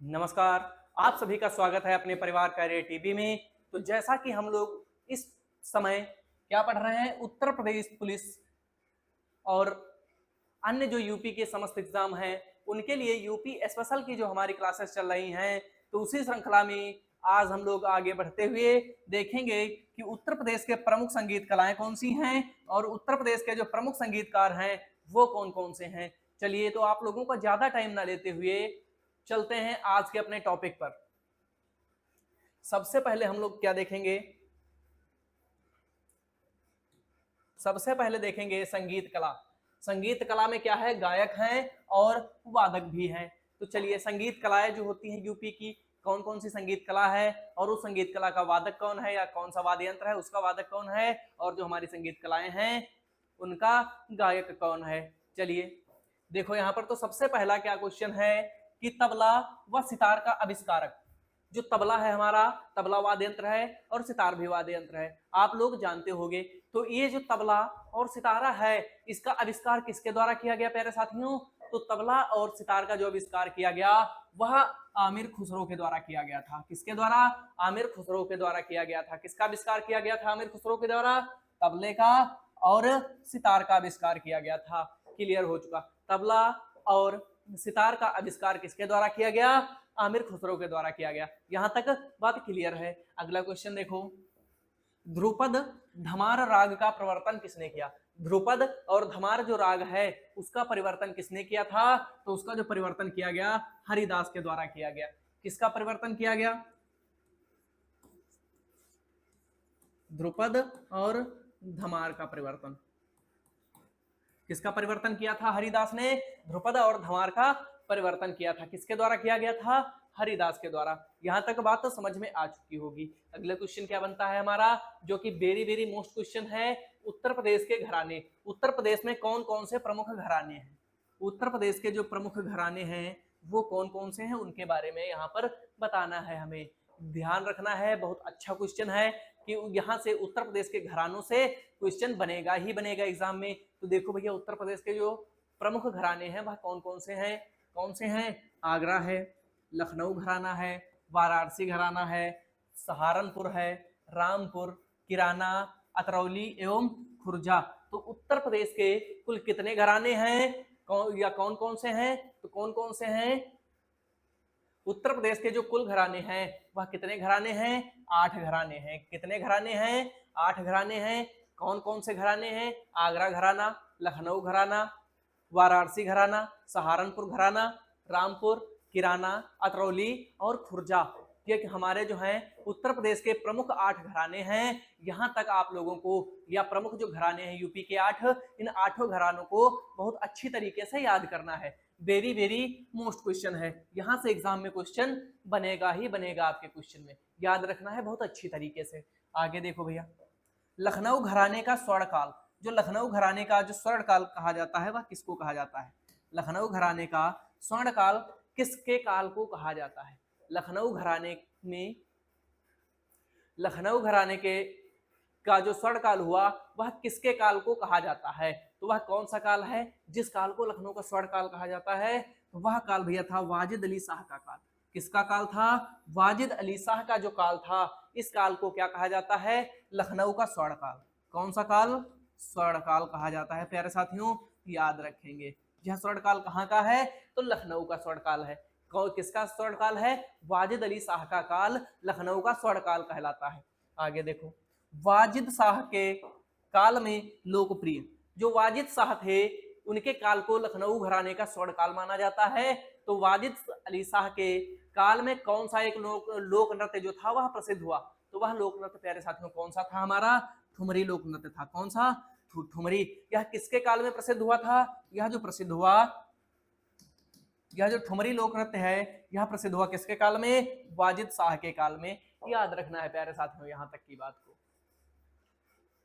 नमस्कार। आप सभी का स्वागत है अपने परिवार कार्य टीवी में। तो जैसा कि हम लोग इस समय क्या पढ़ रहे हैं, उत्तर प्रदेश पुलिस और अन्य जो यूपी के समस्त एग्जाम हैं उनके लिए यूपी स्पेशल की जो हमारी क्लासेस चल रही हैं, तो उसी श्रृंखला में आज हम लोग आगे बढ़ते हुए देखेंगे कि उत्तर प्रदेश के प्रमुख संगीत कलाएं कौन सी हैं और उत्तर प्रदेश के जो प्रमुख संगीतकार हैं वो कौन कौन से हैं। चलिए, तो आप लोगों का ज्यादा टाइम ना लेते हुए चलते हैं आज के अपने टॉपिक पर। सबसे पहले हम लोग क्या देखेंगे, सबसे पहले देखेंगे संगीत कला। संगीत कला में क्या है, गायक हैं और वादक भी हैं। तो चलिए, संगीत कलाएं जो होती हैं यूपी की, कौन कौन सी संगीत कला है और उस संगीत कला का वादक कौन है या कौन सा वाद्य यंत्र है उसका वादक कौन है, और जो हमारी संगीत कलाएं हैं उनका गायक कौन है। चलिए देखो, यहाँ पर तो सबसे पहला क्या क्वेश्चन है कि तबला व सितार का आविष्कारक। जो तबला है हमारा, तबला वाद्य यंत्र है और सितार भी वाद्य यंत्र है, आप लोग जानते होंगे। तो ये जो तबला और सितारा है इसका आविष्कार किसके द्वारा किया गया प्यारे साथियों? तो तबला और सितार का जो आविष्कार किया गया वह आमिर खुसरो के द्वारा किया गया था। किसके द्वारा? आमिर खुसरो के द्वारा किया गया था। किसका आविष्कार किया गया था आमिर खुसरो के द्वारा? तबले का और सितार का आविष्कार किया गया था। क्लियर हो चुका। तबला और सितार का आविष्कार किसके द्वारा किया गया? आमिर खुसरो के द्वारा किया गया। यहां तक बात क्लियर है। अगला क्वेश्चन देखो, ध्रुपद धमार राग का प्रवर्तन किसने किया? ध्रुपद और धमार जो राग है उसका परिवर्तन किसने किया था? तो उसका जो परिवर्तन किया गया हरिदास के द्वारा किया गया। किसका परिवर्तन किया गया? ध्रुपद और धमार का परिवर्तन। किसका परिवर्तन किया था? हरिदास ने ध्रुपद और धमार का परिवर्तन किया था। किसके द्वारा किया गया था? हरिदास के द्वारा। यहां तक बात तो समझ में आ चुकी होगी। अगला क्वेश्चन क्या बनता है हमारा, जो कि वेरी वेरी मोस्ट क्वेश्चन है, उत्तर प्रदेश के घराने। उत्तर प्रदेश में कौन कौन से प्रमुख घराने हैं? उत्तर प्रदेश के जो प्रमुख घराने हैं वो कौन कौन से हैं उनके बारे में यहाँ पर बताना है। हमें ध्यान रखना है, बहुत अच्छा क्वेश्चन है कि यहाँ से उत्तर प्रदेश के घरानों से क्वेश्चन बनेगा ही बनेगा एग्जाम में। तो देखो भैया, उत्तर प्रदेश के जो प्रमुख घराने हैं वह कौन कौन से हैं? कौन से हैं? आगरा है, लखनऊ घराना है, वाराणसी घराना है, सहारनपुर है, रामपुर, किराना, अतरौली एवं खुर्जा। तो उत्तर प्रदेश के कुल कितने घराने हैं या कौन कौन से हैं? तो कौन कौन से हैं? उत्तर प्रदेश के जो कुल घराने हैं वह कितने घराने हैं? 8 घराने हैं। कितने घराने हैं? 8 घराने हैं। कौन कौन से घराने हैं? आगरा घराना, लखनऊ घराना, वाराणसी घराना, सहारनपुर घराना, रामपुर, किराना, अतरौली और खुर्जा। ये हमारे जो हैं उत्तर प्रदेश के प्रमुख 8 घराने हैं। यहाँ तक आप लोगों को, या प्रमुख जो घराने हैं यूपी के 8, इन 8 घरानों को बहुत अच्छी तरीके से याद करना है। वेरी वेरी मोस्ट क्वेश्चन है, यहाँ से एग्जाम में क्वेश्चन बनेगा ही बनेगा। आपके क्वेश्चन में याद रखना है बहुत अच्छी तरीके से। आगे देखो भैया, लखनऊ घराने का स्वर्णकाल। जो लखनऊ घराने का जो स्वर्णकाल कहा जाता है वह किसको कहा जाता है? लखनऊ घराने का स्वर्णकाल किसके काल को कहा जाता है? लखनऊ घराने में, लखनऊ घराने के का जो स्वर्णकाल हुआ वह किसके काल को कहा जाता है? तो वह कौन सा काल है जिस काल को लखनऊ का स्वर्णकाल कहा जाता है? तो वह काल भैया था वाजिद अली शाह का काल। किसका काल था? वाजिद अली शाह का जो काल था, इस काल को क्या कहा जाता है? लखनऊ का स्वर्णकाल। कौन सा काल? स्वर्णकाल कहा जाता है। प्यारे साथियों याद रखेंगे, यह स्वर्णकाल कहाँ का है? तो लखनऊ का स्वर्णकाल है। किसका स्वर्णकाल है? वाजिद अली शाह का काल लखनऊ का स्वर्णकाल कहलाता है। आगे देखो, वाजिद शाह के काल में लोकप्रिय, जो वाजिद शाह थे उनके काल को लखनऊ घराने का स्वर्णकाल माना जाता है। तो वाजिद अली शाह के काल में कौन सा एक लोक नृत्य जो था वह प्रसिद्ध हुआ? तो वह लोक नृत्य प्यारे साथियों कौन सा था हमारा? ठुमरी लोक नृत्य था। कौन सा? ठुमरी। यह किसके काल में प्रसिद्ध हुआ था? यह जो प्रसिद्ध हुआ, यह जो ठुमरी लोक नृत्य है यह प्रसिद्ध हुआ किसके काल में? वाजिद शाह के काल में। याद रखना है प्यारे साथियों यहाँ तक की बात को।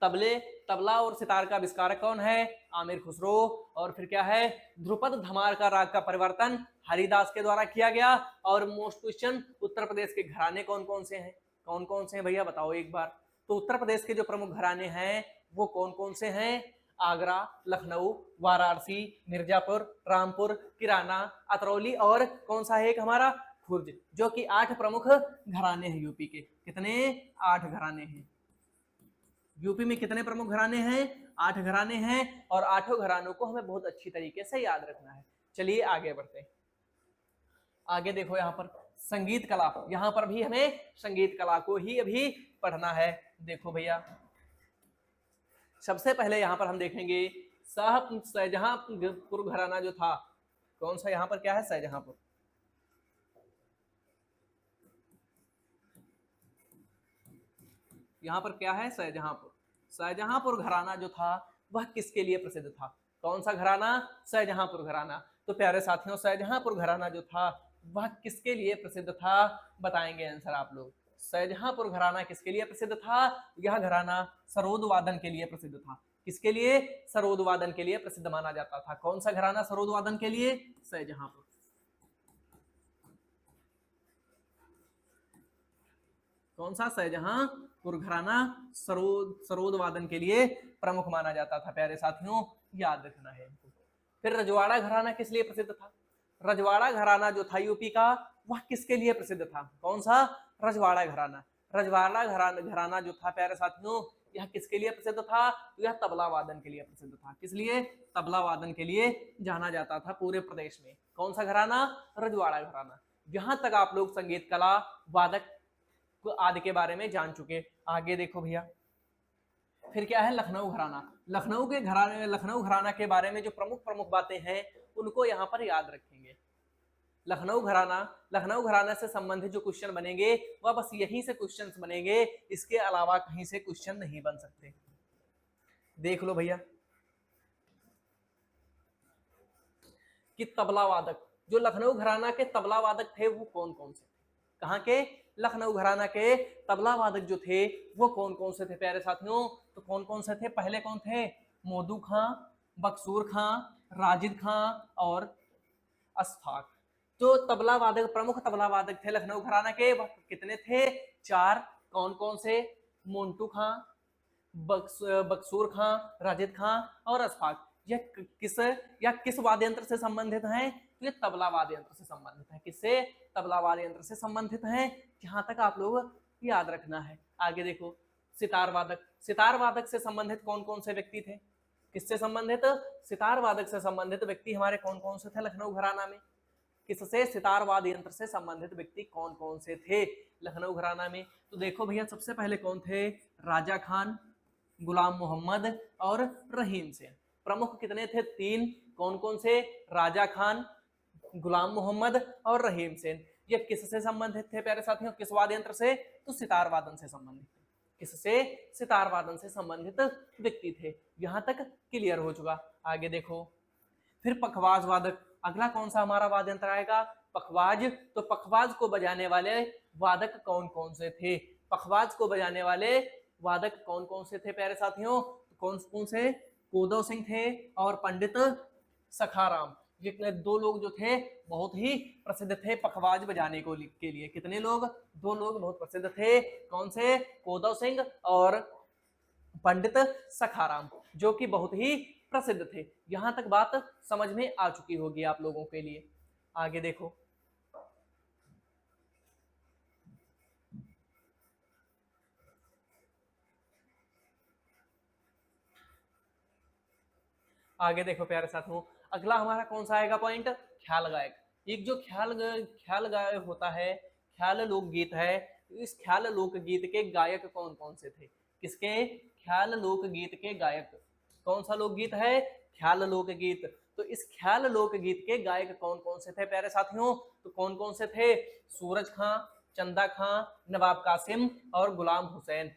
तबला और सितार का आविष्कारक कौन है? आमिर खुसरो। और फिर क्या है? ध्रुपद धमार का राग का परिवर्तन हरिदास के द्वारा किया गया। और मोस्ट क्वेश्चन, उत्तर प्रदेश के घराने कौन कौन से हैं? कौन कौन से हैं भैया बताओ एक बार। तो उत्तर प्रदेश के जो प्रमुख घराने हैं वो कौन कौन से हैं? आगरा, लखनऊ, वाराणसी, मिर्जापुर, रामपुर, किराना, अतरौली और कौन सा है एक हमारा? खुर्ज, जो कि 8 प्रमुख घराने हैं यूपी के। कितने? 8 घराने हैं। यूपी में कितने प्रमुख घराने हैं? 8 घराने हैं, और 8 घरानों को हमें बहुत अच्छी तरीके से याद रखना है। चलिए आगे बढ़ते हैं। आगे देखो यहाँ पर संगीत कला, यहाँ पर भी हमें संगीत कला को ही अभी पढ़ना है। देखो भैया, सबसे पहले यहाँ पर हम देखेंगे शाहजहांपुर घराना जो था, कौन सा यहाँ पर क्या है? शाहजहांपुर। यहाँ पर क्या है? शाहजहांपुर। शाहजहांपुर घराना जो था वह किसके लिए प्रसिद्ध था? कौन सा घराना? शाहजहांपुर घराना। तो प्यारे साथियों, शाहजहांपुर घराना जो था वह किसके लिए प्रसिद्ध था? बताएंगे आंसर आप लोग। शाहजहांपुर घराना किसके लिए प्रसिद्ध था? यह घराना सरोद वादन के लिए प्रसिद्ध था। किसके लिए? सरोद वादन के लिए प्रसिद्ध माना जाता था। कौन सा घराना सरोद वादन के लिए? शाहजहांपुर। कौन सा? शाहजहांपुर घराना सरोद वादन के लिए प्रमुख माना जाता था। प्यारे साथियों, याद रखना है। फिर रजवाड़ा घराना किस लिए प्रसिद्ध था? रजवाड़ा घराना जो था यूपी का, वह किसके लिए प्रसिद्ध था? कौन सा? रजवाड़ा घराना। रजवाड़ा घराना जो था प्यारे साथियों, यह किसके लिए प्रसिद्ध था? तो यह तबला वादन के लिए प्रसिद्ध था। किस लिए? तबला वादन के लिए जाना जाता था पूरे प्रदेश में। कौन सा घराना? रजवाड़ा घराना। यहां तक आप लोग संगीत कला, वादक आदि के बारे में जान चुके। आगे देखो भैया, फिर क्या है? लखनऊ घराना। लखनऊ घराना के बारे में जो प्रमुख प्रमुख बातें हैं उनको यहाँ पर याद रखेंगे। लखनऊ घराना से संबंधित जो क्वेश्चन बनेंगे वह बस यहीं से क्वेश्चंस बनेंगे, इसके अलावा कहीं से क्वेश्चन नहीं बन सकते। देख लो भैया कि तबला वादक, जो लखनऊ घराना के तबला वादक थे वो कौन कौन से थे? कहाँ के? लखनऊ घराना के तबला वादक जो थे वो कौन कौन से थे प्यारे साथियों? तो कौन कौन से थे? पहले कौन थे? मोदू खां, बक्सूर खां, राजिद खां और अशफाक। जो तबला वादक, प्रमुख तबला वादक थे लखनऊ घराना के, वह कितने थे? 4। कौन कौन से? मोन्टू खां, बक्सूर खां, राजिद खां और अशफाक। यह किस वाद्य यंत्र से संबंधित हैं? तो ये तबला वाद्य यंत्र से संबंधित है। किससे? तबला वाद्य यंत्र से संबंधित हैं। जहां तक आप लोग याद रखना है। आगे देखो, सितार वादक। सितार वादक से संबंधित कौन कौन से व्यक्ति थे? किससे संबंधित? सितार वादक से संबंधित व्यक्ति हमारे कौन कौन से थे लखनऊ घराना में? किससे? सितार वाद्य यंत्र से संबंधित व्यक्ति कौन कौन से थे लखनऊ घराना में? तो देखो भैया, सबसे पहले कौन थे? राजा खान, गुलाम मोहम्मद और रहीम सेन। प्रमुख कितने थे? 3। कौन कौन से? राजा खान, गुलाम मोहम्मद और रहीम सेन। ये किससे संबंधित थे प्यारे साथियों? किस वाद्य यंत्र से? तो सितार वादन से संबंधित थे। किससे? सितार वादन से संबंधित व्यक्ति थे। यहां तक क्लियर हो चुका। आगे देखो, फिर पखवाज वादक। अगला कौन सा हमारा वाद्य यंत्र आएगा? पखवाज। तो पखवाज को बजाने वाले वादक कौन कौन से थे? पखवाज को बजाने वाले वादक कौन कौन से थे प्यारे साथियों? कौन कौन से? कोदो सिंह थे और पंडित सखाराम। ये 2 लोग जो थे बहुत ही प्रसिद्ध थे पखवाज बजाने को के लिए। कितने लोग? 2 लोग बहुत प्रसिद्ध थे। कौन से? कोदो सिंह और पंडित सखाराम, जो कि बहुत ही प्रसिद्ध थे। यहां तक बात समझ में आ चुकी होगी आप लोगों के लिए। आगे देखो, आगे देखो प्यारे साथियों, अगला हमारा कौन सा आएगा पॉइंट? ख्याल गायक। एक जो ख्याल गायक होता है, ख्याल लोकगीत है, इस ख्याल लोकगीत के गायक कौन कौन से थे? किसके? ख्याल लोकगीत के गायक। कौन सा लोकगीत है? ख्याल लोकगीत। तो इस ख्याल लोकगीत के गायक कौन कौन से थे प्यारे साथियों? तो कौन कौन से थे? सूरज खां, चंदा खां, नवाब कासिम और गुलाम हुसैन।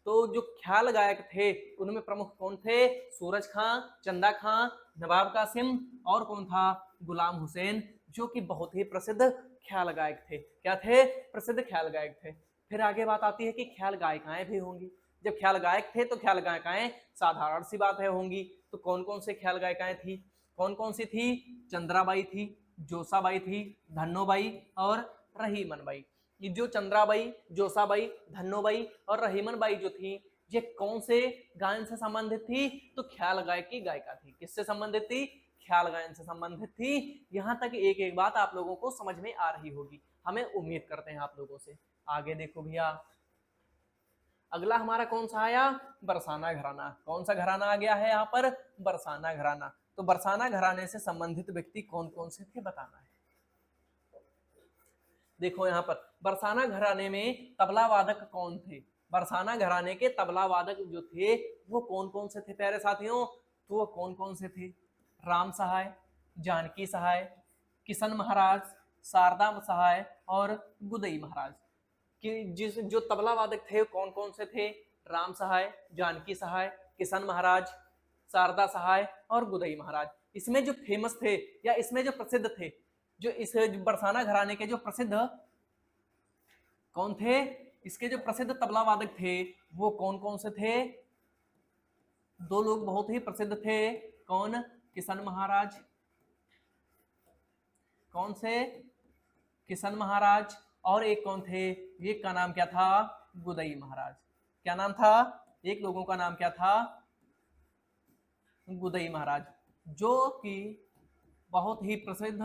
तो जो ख्याल गायक थे उनमें प्रमुख कौन थे? सूरज खां, चंदा खां, नवाब कासिम और कौन था? गुलाम हुसैन, जो कि बहुत ही प्रसिद्ध ख्याल गायक थे। क्या थे? प्रसिद्ध ख्याल गायक थे। फिर आगे बात आती है कि ख्याल गायिकाएं भी होंगी। जब ख्याल गायक थे तो ख्याल गायिकाएं साधारण सी बात है होंगी। तो कौन कौन से ख्याल गायिकाएं थी? कौन कौन सी थी? चंद्राबाई थी, जोसाबाई थी, धन्नोबाई और रहीमन बाई। ये जो चंद्राबाई, जोसाबाई, धन्नोबाई और रहीमन बाई जो थी, ये कौन से गायन से संबंधित थी? तो ख्याल गायक की गायिका थी। किससे संबंधित थी? ख्याल गायन से संबंधित थी। यहाँ तक एक एक बात आप लोगों को समझ में आ रही होगी, हमें उम्मीद करते हैं आप लोगों से। आगे देखो भैया, अगला हमारा कौन सा आया, बरसाना घराना। कौन सा घराना आ गया है यहाँ पर, बरसाना घराना। तो बरसाना घराने से संबंधित व्यक्ति कौन कौन से थे बताना है। देखो यहाँ पर बरसाना घराने में तबला वादक कौन थे, बरसाना घराने के तबला वादक जो थे वो कौन कौन से थे प्यारे साथियों, तो वो कौन कौन से थे, राम सहाय, जानकी सहाय, किशन महाराज, शारदा सहाय और गुदई महाराज। कि जिस जो तबला वादक थे कौन कौन से थे, राम सहाय, जानकी सहाय, किशन महाराज, शारदा सहाय और गुदई महाराज। इसमें जो फेमस थे या इसमें जो प्रसिद्ध थे, जो इस बरसाना घराने के जो प्रसिद्ध कौन थे, इसके जो प्रसिद्ध तबला वादक थे वो कौन कौन से थे, दो लोग बहुत ही प्रसिद्ध थे। कौन, किशन महाराज, कौन से, किशन महाराज, और एक कौन थे, एक का नाम क्या था, गुदई महाराज। क्या नाम था, एक लोगों का नाम क्या था, गुदई महाराज, जो कि बहुत ही प्रसिद्ध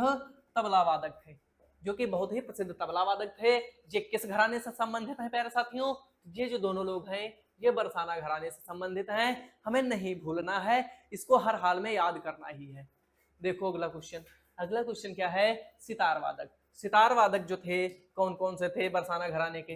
तबला वादक थे, जो कि बहुत ही प्रसिद्ध तबला वादक थे। ये किस घराने से संबंधित है प्यारे साथियों, ये जो दोनों लोग हैं ये बरसाना घराने से संबंधित हैं, हमें नहीं भूलना है, इसको हर हाल में याद करना ही है। देखो अगला क्वेश्चन, अगला क्वेश्चन क्या है, सितार वादक। सितार वादक जो थे कौन कौन से थे बरसाना घराने के,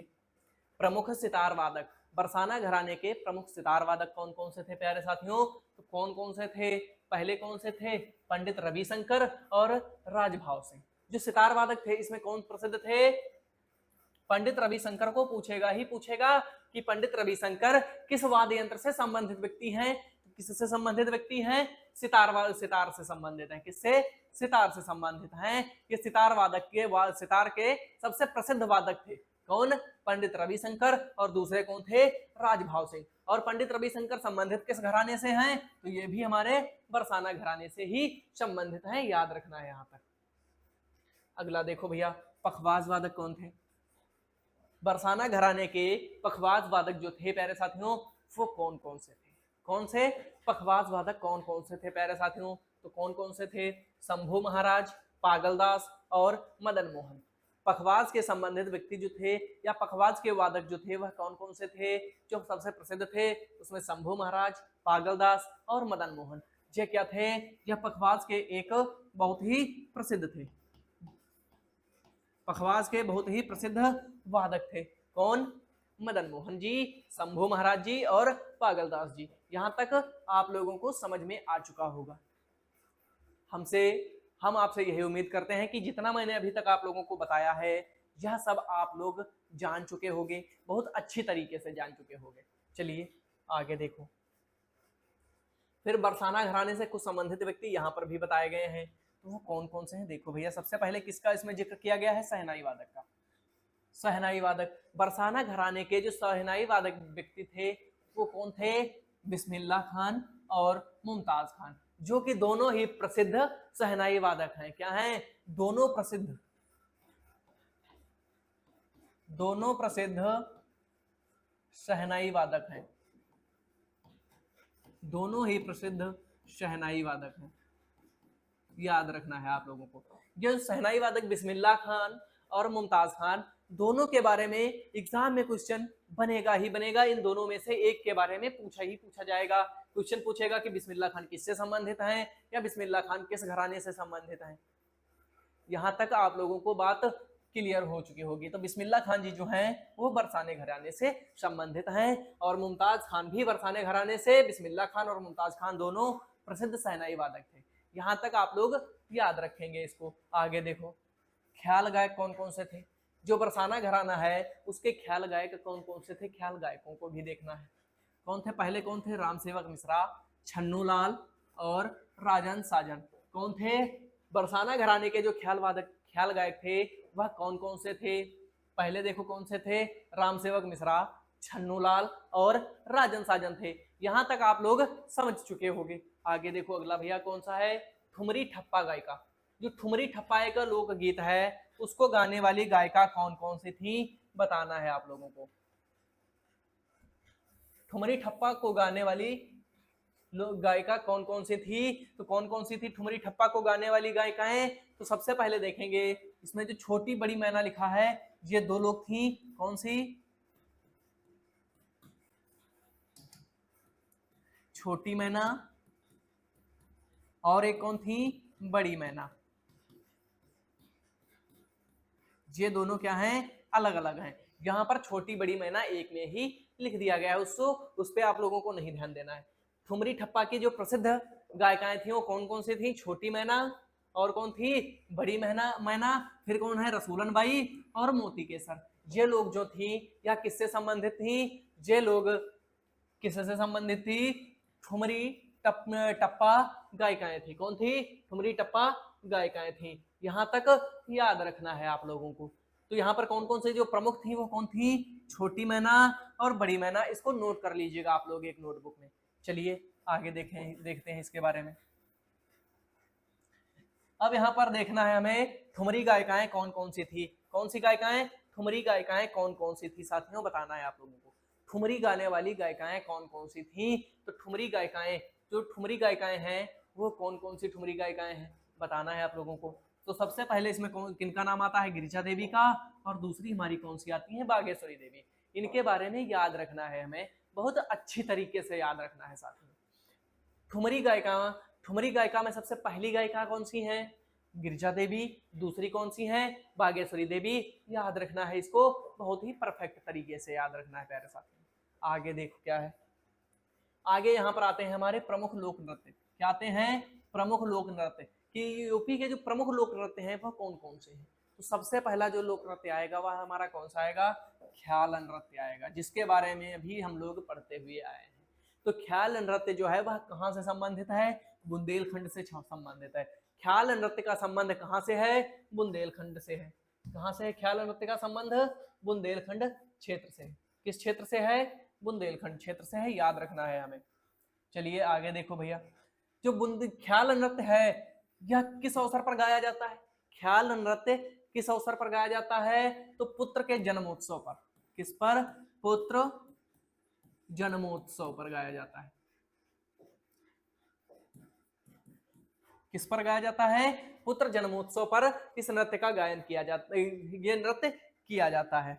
प्रमुख सितार वादक, बरसाना घराने के प्रमुख सितार वादक कौन कौन से थे प्यारे साथियों, तो कौन कौन से थे, पहले कौन से थे, पंडित रविशंकर और राजभाव सिंह। जो सितार वादक थे इसमें कौन प्रसिद्ध थे, पंडित रविशंकर को पूछेगा ही पूछेगा कि पंडित रविशंकर किस वाद्य यंत्र से संबंधित व्यक्ति हैं, किससे संबंधित व्यक्ति हैं, सितार से संबंधित हैं। किससे, सितार से संबंधित हैं। ये सितार वादक के सितार के सबसे प्रसिद्ध वादक थे कौन, पंडित रविशंकर, और दूसरे कौन थे, राजभाव सिंह। और पंडित रविशंकर संबंधित किस घराने से हैं, तो ये भी हमारे बरसाना घराने से ही संबंधित हैं, याद रखना है यहाँ पर। अगला देखो भैया, पखवाज वादक कौन थे, बरसाना घराने के पखवाज वादक जो थे प्यारे साथियों वो कौन कौन से थे, कौन से पखवाज वादक कौन कौन से थे प्यारे साथियों, तो कौन कौन से थे, शंभू महाराज, पागलदास और मदन मोहन। पखवाज के संबंधित व्यक्ति जो थे या पखवाज के वादक जो थे वह कौन कौन से थे, जो सबसे प्रसिद्ध थे उसमें शंभू महाराज, पागलदास और मदन मोहन। ये क्या थे, यह पखवाज के एक बहुत ही प्रसिद्ध थे, पखवाज के बहुत ही प्रसिद्ध वादक थे। कौन, मदन मोहन जी, शंभू महाराज जी और पागलदास जी। यहां तक आप लोगों को समझ में आ चुका होगा। हम आपसे यही उम्मीद करते हैं कि जितना मैंने अभी तक आप लोगों को बताया है यह सब आप लोग जान चुके होंगे, बहुत अच्छी तरीके से जान चुके होंगे। चलिए आगे देखो, फिर बरसाना घराने से कुछ संबंधित व्यक्ति यहाँ पर भी बताए गए हैं, तो वो कौन कौन से हैं देखो भैया। सबसे पहले किसका इसमें जिक्र किया गया है, शहनाई वादक का। शहनाई वादक, बरसाना घराने के जो शहनाई वादक व्यक्ति थे वो कौन थे, बिस्मिल्लाह खान और मुमताज खान, जो कि दोनों ही प्रसिद्ध शहनाई वादक हैं। क्या हैं, दोनों प्रसिद्ध शहनाई वादक हैं, दोनों ही प्रसिद्ध शहनाई वादक हैं, याद रखना है आप लोगों को। जो शहनाई वादक बिस्मिल्लाह खान और मुमताज खान, दोनों के बारे में एग्जाम में क्वेश्चन बनेगा ही बनेगा। इन दोनों में से एक के बारे में पूछा जाएगा। क्वेश्चन पूछेगा कि बिस्मिल्लाह खान किससे संबंधित हैं या बिस्मिल्लाह खान किस घराने से संबंधित हैं। यहाँ तक आप लोगों को बात क्लियर हो चुकी होगी। तो बिस्मिल्लाह खान जी जो हैं वो बरसाने घराने से संबंधित हैं और मुमताज खान भी बरसाने घराने से। बिस्मिल्लाह खान और मुमताज खान दोनों प्रसिद्ध शहनाई वादक थे। यहाँ तक आप लोग याद रखेंगे इसको। आगे देखो, ख्याल गायक कौन कौन से थे, जो बरसाना घराना है उसके ख्याल गायक कौन कौन से थे, ख्याल गायकों को भी देखना है। कौन थे, पहले कौन थे, राम सेवक मिश्रा, छन्नू लाल और राजन साजन। कौन थे, बरसाना घराने के जो ख्याल गायक थे वह कौन कौन से थे, पहले देखो कौन से थे, राम सेवक मिश्रा, छन्नू लाल और राजन साजन थे। यहाँ तक आप लोग समझ चुके होंगे। आगे देखो अगला भैया कौन सा है, ठुमरी ठप्पा गायिका। जो ठुमरी ठप्पा एक लोकगीत है उसको गाने वाली गायिका कौन कौन सी थी बताना है आप लोगों को। ठुमरी ठप्पा को गाने वाली गायिका कौन कौन सी थी? तो कौन कौन सी थी ठुमरी ठप्पा को गाने वाली गायिकाएं? तो सबसे पहले देखेंगे इसमें जो छोटी बड़ी मैना लिखा है, ये दो लोग थी, कौन सी? छोटी मैना, और एक कौन थी? बड़ी मैना। ये दोनों क्या हैं? अलग अलग हैं। यहाँ पर छोटी बड़ी मैना एक में ही लिख दिया गया है, उसको उस पर आप लोगों को नहीं ध्यान देना है। ठुमरी ठप्पा की जो प्रसिद्ध गायिकाएं थी वो कौन कौन सी थी? छोटी मैना, और कौन थी? बड़ी मैना, फिर कौन है? रसूलन बाई और मोती केसर। ये लोग जो थी या किससे संबंधित थी? ये लोग किससे संबंधित थी? ठुमरी टप्पा गायिकाएं थी। कौन थी? ठुमरी टप्पा गायिकाएं थी। यहां तक याद रखना है आप लोगों को। तो यहाँ पर कौन कौन से जो प्रमुख थी वो कौन थी? छोटी मैना और बड़ी मैना। इसको नोट कर लीजिएगा आप लोग एक नोटबुक में। चलिए आगे देखते हैं इसके बारे में। अब यहाँ पर देखना है हमें ठुमरी गायिकाएं कौन कौन सी थी। कौन सी गायिकाएं? ठुमरी गायिकाएं कौन कौन सी थी साथियों, बताना है आप लोगों को। ठुमरी गाने वाली गायिकाएं कौन कौन सी थी? तो ठुमरी गायिकाएं, जो ठुमरी गायिकाएं हैं वो कौन कौन सी ठुमरी गायिकाएं हैं, बताना है आप लोगों को। तो सबसे पहले इसमें किनका नाम आता है? गिरिजा देवी का, और दूसरी हमारी कौन सी आती है? बागेश्वरी देवी। इनके बारे में याद रखना है हमें, बहुत अच्छी तरीके से याद रखना है साथियों। ठुमरी गायिका में सबसे पहली गायिका कौन सी है? गिरिजा देवी। दूसरी कौन सी है? बागेश्वरी देवी। याद रखना है इसको, बहुत ही परफेक्ट तरीके से याद रखना है प्यारे साथियों। आगे देखो क्या है। आगे यहाँ पर आते हैं हमारे प्रमुख लोक नृत्य। क्या आते हैं? प्रमुख लोक नृत्य। कि यूपी के जो प्रमुख लोक नृत्य हैं वह कौन कौन से हैं। तो सबसे पहला जो लोक नृत्य आएगा वह हमारा कौन सा आएगा? ख्याल नृत्य आएगा, जिसके बारे में अभी हम लोग पढ़ते हुए आए हैं। तो ख्याल नृत्य जो है वह कहाँ से संबंधित है? बुंदेलखंड से संबंधित है। ख्याल नृत्य का संबंध कहाँ से है? बुंदेलखंड से है। कहाँ से है ख्याल नृत्य का संबंध? बुंदेलखंड क्षेत्र से। किस क्षेत्र से है? बुंदेलखंड क्षेत्र से है, याद रखना है हमें। चलिए आगे देखो भैया, जो ख्याल नृत्य है यह किस अवसर पर गाया जाता है? ख्याल नृत्य किस अवसर पर गाया जाता है? तो पुत्र के जन्मोत्सव पर। किस पर? पुत्र जन्मोत्सव पर गाया जाता है। किस पर गाया जाता है? पुत्र जन्मोत्सव पर इस नृत्य का गायन किया जाता है, ये नृत्य किया जाता है।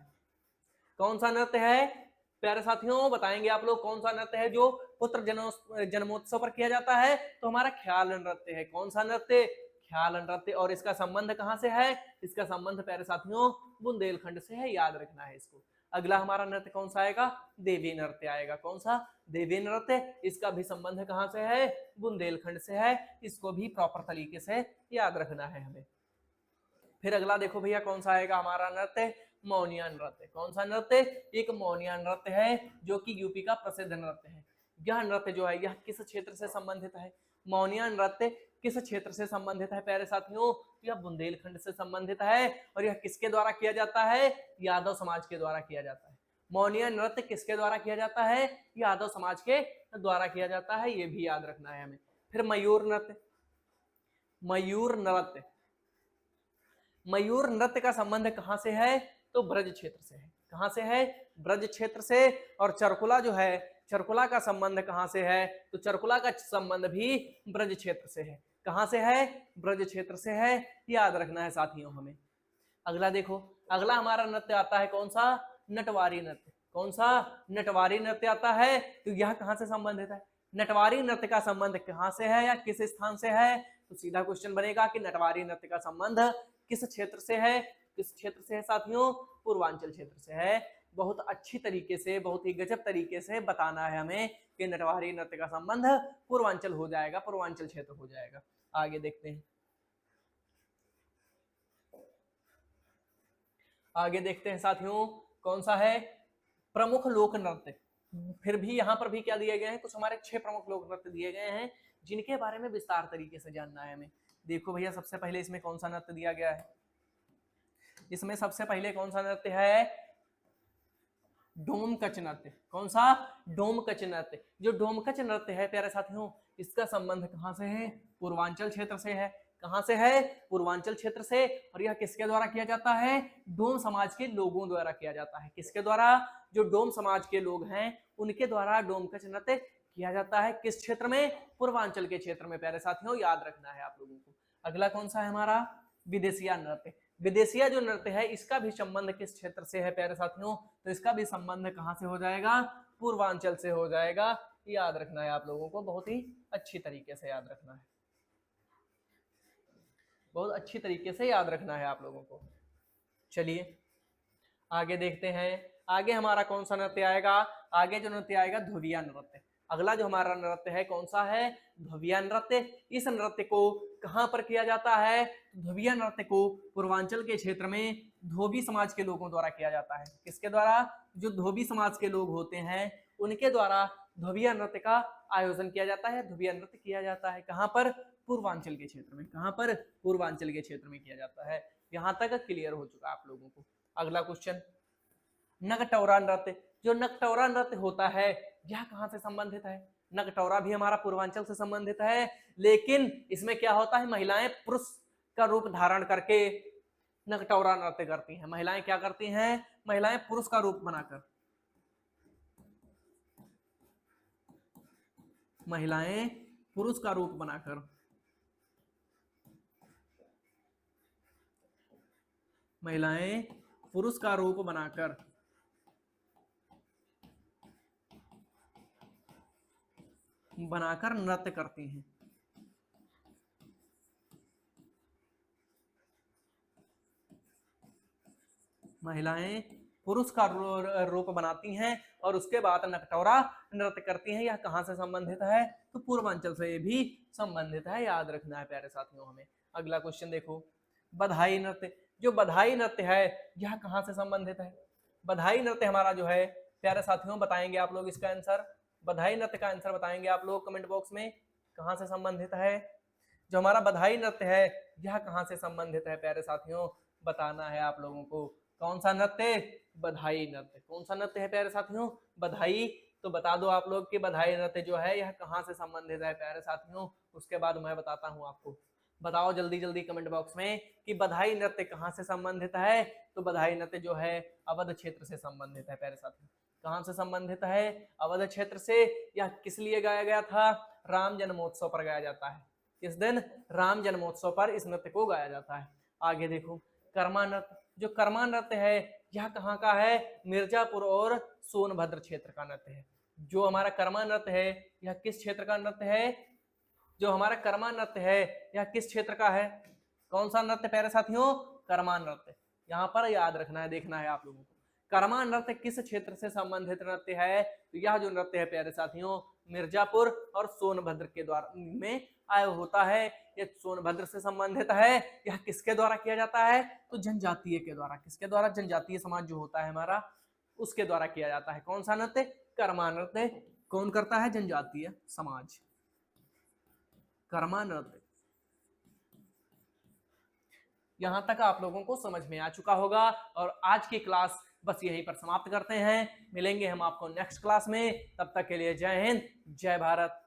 कौन सा नृत्य है प्यारे साथियों, बताएंगे आप लोग? कौन सा नृत्य है जो पुत्र जन्मोत्सव पर किया जाता है? तो हमारा ख्याल नृत्य है। कौन सा नृत्य? ख्याल नृत्य। और इसका संबंध कहाँ से है? इसका संबंध प्यारे साथियों बुंदेलखंड से है, याद रखना है इसको। अगला हमारा नृत्य कौन सा आएगा? देवी नृत्य आएगा। कौन सा? देवी नृत्य। इसका भी संबंध कहाँ से है? बुंदेलखंड से है। इसको भी प्रॉपर तरीके से याद रखना है हमें। फिर अगला देखो भैया कौन सा आएगा हमारा नृत्य? मौनिया नृत्य। कौन सा नृत्य? एक मौनिया नृत्य है जो कि यूपी का प्रसिद्ध नृत्य है। यह नृत्य जो है यह किस क्षेत्र से संबंधित है? मौनिया नृत्य किस क्षेत्र से संबंधित है प्यारे साथियों? यह बुंदेलखंड से संबंधित है। और यह किसके द्वारा किया जाता है? यादव समाज के द्वारा किया जाता है। मौनिया नृत्य किसके द्वारा किया जाता है? यादव समाज के द्वारा किया जाता है, ये भी याद रखना है हमें। फिर मयूर नृत्य। मयूर नृत्य, मयूर नृत्य का संबंध कहां से है? तो ब्रज क्षेत्र से है। कहां से है? ब्रज क्षेत्र से। और चरकुला जो है, चरकुला का संबंध कहां से है? तो चरकुला का संबंध भी ब्रज क्षेत्र से है। कहां से है? ब्रज क्षेत्र से है, याद रखना है साथियों हमें। अगला देखो, अगला हमारा नृत्य आता है कौन सा? नटवारी नृत्य। कौन सा? नटवारी नृत्य आता है। तो यह कहां से संबंधित है? नटवारी नृत्य का संबंध कहां से है या किस स्थान से है? तो सीधा क्वेश्चन बनेगा कि नटवारी नृत्य का संबंध किस क्षेत्र से है? किस क्षेत्र से है साथियों? पूर्वांचल क्षेत्र से है। बहुत अच्छी तरीके से, बहुत ही गजब तरीके से बताना है हमें कि नटवारी नृत्य का संबंध पूर्वांचल हो जाएगा, पूर्वांचल क्षेत्र हो जाएगा। आगे देखते हैं, आगे देखते हैं साथियों कौन सा है? प्रमुख लोक नृत्य। फिर भी यहाँ पर भी क्या दिए गए हैं? कुछ हमारे 6 प्रमुख लोक नृत्य दिए गए हैं जिनके बारे में विस्तार तरीके से जानना है हमें। देखो भैया, सबसे पहले इसमें कौन सा नृत्य दिया गया है? इसमें सबसे पहले कौन सा नृत्य है? डोमकच नृत्य। कौन सा? डोमकच नृत्य। जो डोमकच नृत्य है प्यारे साथियों, इसका संबंध कहां से है? पूर्वांचल क्षेत्र से है। कहां से है? पूर्वांचल क्षेत्र से। और यह किसके द्वारा किया जाता है? डोम समाज के लोगों द्वारा किया जाता है। किसके द्वारा? जो डोम समाज के लोग हैं उनके द्वारा डोमकच नृत्य किया जाता है किस क्षेत्र में? पूर्वांचल के क्षेत्र में प्यारे साथियों, याद रखना है आप लोगों को। अगला कौन सा है हमारा? विदेशिया नृत्य। विदेशिया जो नृत्य है इसका भी संबंध किस क्षेत्र से है प्यारे साथियों? तो इसका भी संबंध कहां से हो जाएगा? पूर्वांचल से हो जाएगा। याद रखना है आप लोगों को, बहुत ही अच्छी तरीके से याद रखना है, बहुत अच्छी तरीके से याद रखना है आप लोगों को। चलिए आगे देखते हैं, आगे हमारा कौन सा नृत्य आएगा? आगे जो नृत्य आएगा ध्रुवीय नृत्य। अगला जो हमारा नृत्य है कौन सा है? ध्रुवीय नृत्य। इस नृत्य को कहां पर किया जाता है? ध्रुवीय नृत्य को पूर्वांचल के क्षेत्र में धोबी समाज के लोगों द्वारा किया जाता है। किसके द्वारा? जो धोबी समाज के लोग होते हैं उनके द्वारा ध्रुवीय नृत्य का आयोजन किया जाता है, ध्रुवीय नृत्य किया जाता है। कहां पर? पूर्वांचल के क्षेत्र में। कहां पर? पूर्वांचल के क्षेत्र में किया जाता है। यहां तक क्लियर हो चुका आप लोगों को। अगला क्वेश्चन, नगटौरा नृत्य। जो नगटौरा नृत्य होता है यह कहां से संबंधित है? नगटौरा भी हमारा पूर्वांचल से संबंधित है, लेकिन इसमें क्या होता है? महिलाएं पुरुष का रूप धारण करके नगटौरा नृत्य करती हैं। महिलाएं क्या करती हैं? महिलाएं पुरुष का रूप बनाकर, महिलाएं पुरुष का रूप बनाकर, महिलाएं पुरुष का रूप बनाकर नृत्य करती हैं। महिलाएं पुरुष का रूप बनाती हैं और उसके बाद नगटौरा नृत्य करती हैं। यह कहां से संबंधित है? तो पूर्वांचल से भी संबंधित है। याद रखना है प्यारे साथियों हमें। अगला क्वेश्चन देखो, बधाई नृत्य। जो बधाई नृत्य है यह कहां से संबंधित है? बधाई नृत्य हमारा जो है प्यारे साथियों, बताएंगे आप लोग इसका आंसर। बधाई नृत्य का आंसर बताएंगे आप लोग कमेंट बॉक्स में, कहां से संबंधित है? जो हमारा बधाई नृत्य है यह कहां से संबंधित है प्यारे साथियों? बताना है आप लोगों को। कौन सा नृत्य? बधाई नृत्य। कौन सा नृत्य है प्यारे साथियों? बधाई। तो बता दो आप लोग कि बधाई नृत्य जो है यह कहां से संबंधित है प्यारे साथियों? उसके बाद मैं बताता हूं आपको। बताओ जल्दी जल्दी कमेंट बॉक्स में कि बधाई नृत्य कहां से संबंधित है? तो बधाई नृत्य जो है अवध क्षेत्र से संबंधित है प्यारे साथियों। कहां से संबंधित है? अवध क्षेत्र से। यह किस लिए गाया गया था? राम जन्मोत्सव पर गाया जाता है। किस दिन? राम जन्मोत्सव पर इस नृत्य को गाया जाता है। आगे देखो, कर्मा नृत्य। जो कर्मा नृत्य है यह कहाँ का है? मिर्जापुर और सोनभद्र क्षेत्र का नृत्य है। जो हमारा कर्मा नृत्य है यह किस क्षेत्र का नृत्य है? जो हमारा कर्मा नृत्य है यह किस क्षेत्र का है? कौन सा नृत्य प्यारे साथियों? कर्मा नृत्य। यहाँ पर याद रखना है, देखना है आप लोगों को। कर्मा नृत्य किस क्षेत्र से संबंधित नृत्य है? तो यह जो नृत्य है प्यारे साथियों मिर्जापुर और सोनभद्र के द्वारा में आय होता है। ये सोनभद्र से संबंधित है। यह किसके द्वारा किया जाता है? तो जनजातीय के द्वारा। किसके द्वारा? जनजातीय समाज जो होता है हमारा उसके द्वारा किया जाता है। कौन सा नृत्य? कर्मा नृत्य। कौन करता है? जनजातीय समाज। कर्मा नृत्य। यहां तक आप लोगों को समझ में आ चुका होगा और आज की क्लास बस यहीं पर समाप्त करते हैं। मिलेंगे हम आपको नेक्स्ट क्लास में, तब तक के लिए जय हिंद, जय भारत।